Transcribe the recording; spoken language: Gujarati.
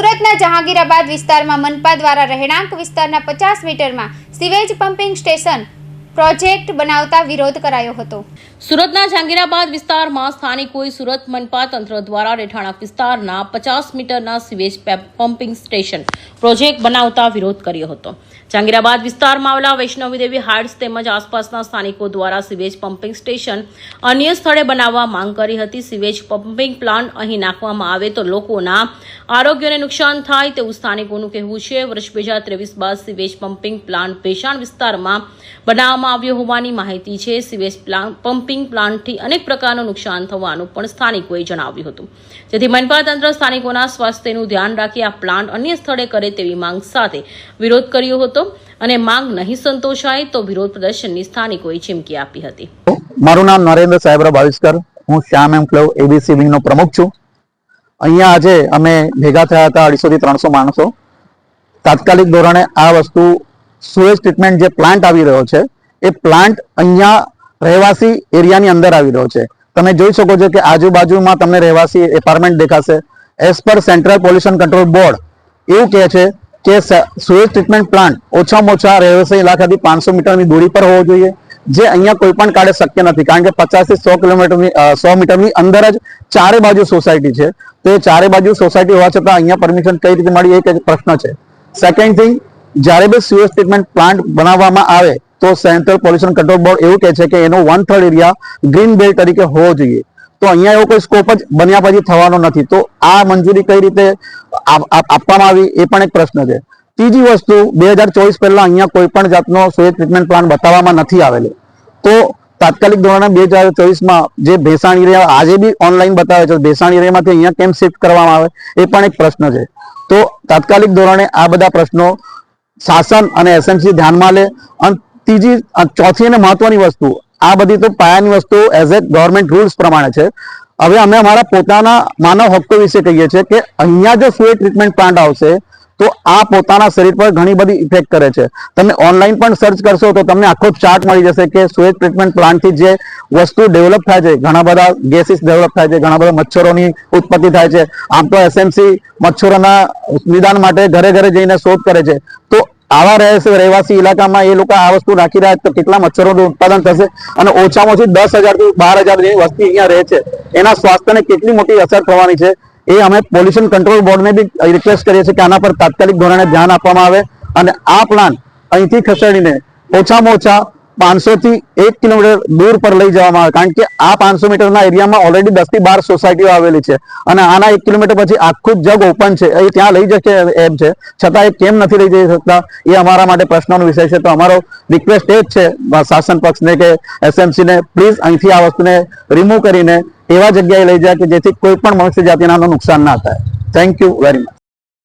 સુરતના જહાંગીરાબાદ વિસ્તારમાં મનપા દ્વારા રહેણાંક વિસ્તારના 50 મીટરમાં સીવેજ પમ્પિંગ સ્ટેશન પ્રોજેક્ટ બનાવતા વિરોધ કરાયો હતો। સુરતના જહાંગીરાબાદ વિસ્તારમાં સ્થાનિકોએ સુરત મનપા તંત્ર દ્વારા રહેણાંક વિસ્તારના 50 મીટરના સીવેજ પમ્પિંગ સ્ટેશન પ્રોજેક્ટ બનાવતા વિરોધ કર્યો હતો। જહાંગીરાબાદ વિસ્તારમાં આવેલા વૈષ્ણવી દેવી હાઇટ્સ તેમજ આસપાસના સ્થાનિકો દ્વારા સીવેજ પમ્પિંગ સ્ટેશન અન્ય સ્થળે બનાવવા માંગ કરી હતી। સીવેજ પમ્પિંગ પ્લાન્ટ અહીં નાખવામાં આવે તો લોકોના આરોગ્યને નુકસાન થાય તેવું સ્થાનિકોનું કહેવું છે। વર્ષ 2023 બાદ સીવેજ પમ્પિંગ પ્લાન્ટ ભેસાણ વિસ્તારમાં બનાવવામાં આવ્યો હોવાની માહિતી છે। સીવેજ પમ્પિંગ પ્લાન્ટથી અનેક પ્રકારનું નુકસાન થવાનું પણ સ્થાનિકોએ જણાવ્યું હતું, જેથી મનપા તંત્ર સ્થાનિકોના સ્વાસ્થ્યનું ધ્યાન રાખી આ પ્લાન્ટ અન્ય સ્થળે કરે તેવી માંગ સાથે વિરોધ કર્યો હતો અને માંગ નહીં સંતોષાય તો વિરોધ પ્રદર્શનની સ્થાનિકોએ ચીમકી આપી હતી। મારું નામ નરેન્દ્ર સાહેબરા ભાવિસ્કર, હું શ્યામ એન્ક્લેવ એબીસી વિંગનો પ્રમુખ છું। અહીંયા આજે અમે ભેગા થયા હતા 250 થી 300 માણસો। તાત્કાલિક ધોરણે આ વસ્તુ સુએજ ટ્રીટમેન્ટ જે પ્લાન્ટ આવી રહ્યો છે એ પ્લાન્ટ અહીંયા રહેવાસી એરિયાની અંદર આવી રહ્યો છે। તમે જોઈ શકો છો કે આજુબાજુમાં તમને રહેવાસી એપાર્ટમેન્ટ દેખાશે। As per central pollution control board એવું કહે છે કે સુએજ ટ્રીટમેન્ટ પ્લાન્ટ ઓછામાં ઓછા રહેવાસી ઇલાકાથી 500 મીટરની દૂરી પર હોવો જોઈએ, જે અહીંયા કોઈ પણ કાળે શક્ય નથી, કારણ કે 50 થી 100 મીટરની અંદર જ ચારે બાજુ સોસાયટી છે। તો એ ચારે બાજુ સોસાયટી હોવા છતાં અહીંયા પરમિશન કઈ રીતે મળી એક પ્રશ્ન છે। સેકન્ડ થિંગ, જ્યારે બી સુએજ ટ્રીટમેન્ટ પ્લાન્ટ બનાવવામાં આવે તો સેન્ટ્રલ પોલ્યુશન કંટ્રોલ બોર્ડ એવું કહે છે કે એનો 1/3 એરિયા ગ્રીન બેલ્ટ તરીકે હોવો જોઈએ। તો અહીંયા એવો કોઈ સ્કોપ જ બન્યા પછી થવાનો નથી। તો આ મંજૂરી કઈ રીતે આપવામાં આવી એ પણ એક પ્રશ્ન છે। ત્રીજી વસ્તુ, 2024 પહેલા અહીંયા કોઈ પણ જાતનો સુએજ ટ્રીટમેન્ટ પ્લાન્ટ બતાવવામાં નથી આવેલો। તો તાત્કાલિક ધોરણે 2024માં જે ભેસાણ એરિયા આજે બી ઓનલાઈન બતાવે છે, ભેસાણ એરિયામાંથી અહીંયા કેમ શિફ્ટ કરવામાં આવે એ પણ એક પ્રશ્ન છે। તો તાત્કાલિક ધોરણે આ બધા પ્રશ્નો શાસન અને એસએમસી ધ્યાનમાં લે। અને ત્રીજી ચોથી અને મહત્વની વસ્તુ, આ બધી તો પાયાની વસ્તુ એઝ એ ગવર્મેન્ટ રૂલ્સ પ્રમાણે છે। હવે અમે અમારા પોતાના માનવ હક્કો વિશે કહીએ છીએ કે અહીંયા જો સુએજ ટ્રીટમેન્ટ પ્લાન્ટ આવશે તો આ પોતાના શરીર પર ઘણી બધી ઇફેક્ટ કરે છે। તમે ઓનલાઈન પણ સર્ચ કરશો તો તમને આખો ચાર્ટ મળી જશે કે સુએજ ટ્રીટમેન્ટ પ્લાન્ટથી જે વસ્તુ ડેવલપ થાય છે, ઘણા બધા ગેસીસ ડેવલપ થાય છે, ઘણા બધા મચ્છરોની ઉત્પત્તિ થાય છે। આમ તો એસએમસી મચ્છરોના નિદાન માટે ઘરે ઘરે જઈને શોધ કરે છે। તો આવા રહેવાસી ઇલાકામાં એ લોકો આ વસ્તુ રાખી રહ્યા તો કેટલા મચ્છરોનું ઉત્પાદન થશે અને ઓછામાં ઓછી 10,000 થી 12,000 જેવી વસ્તી અહીંયા રહે છે, એના સ્વાસ્થ્યને કેટલી મોટી અસર થવાની છે એ અમે પોલ્યુશન કંટ્રોલ બોર્ડને બી રિક્વેસ્ટ કરીએ છીએ કે આના પર તાત્કાલિક ધોરણે ધ્યાન આપવામાં આવે અને આ પ્લાન અહીંથી ખસેડીને ઓછામાં ઓછા 500 થી 1 કિલોમીટર દૂર પર લઈ જવામાં આવે, કારણ કે આ 500 મીટરના એરિયામાં ઓલરેડી 10 થી 12 સોસાયટીઓ આવેલી છે અને આના 1 કિલોમીટર પછી આખું જગ ઓપન છે, એ ત્યાં લઈ જશે એમ છે, છતાં એ કેમ નથી લઈ જઈ શકતા એ અમારા માટે પ્રશ્નનો વિષય છે। તો અમારો રિક્વેસ્ટ એ જ છે શાસન પક્ષને કે એસએમસીને પ્લીઝ અહીંથી આ વસ્તુને રિમૂવ કરીને એવા જગ્યાએ લઈ જાય કે જેથી કોઈ પણ મનુષ્ય જાતિના નુકસાન ના થાય। Thank you very much.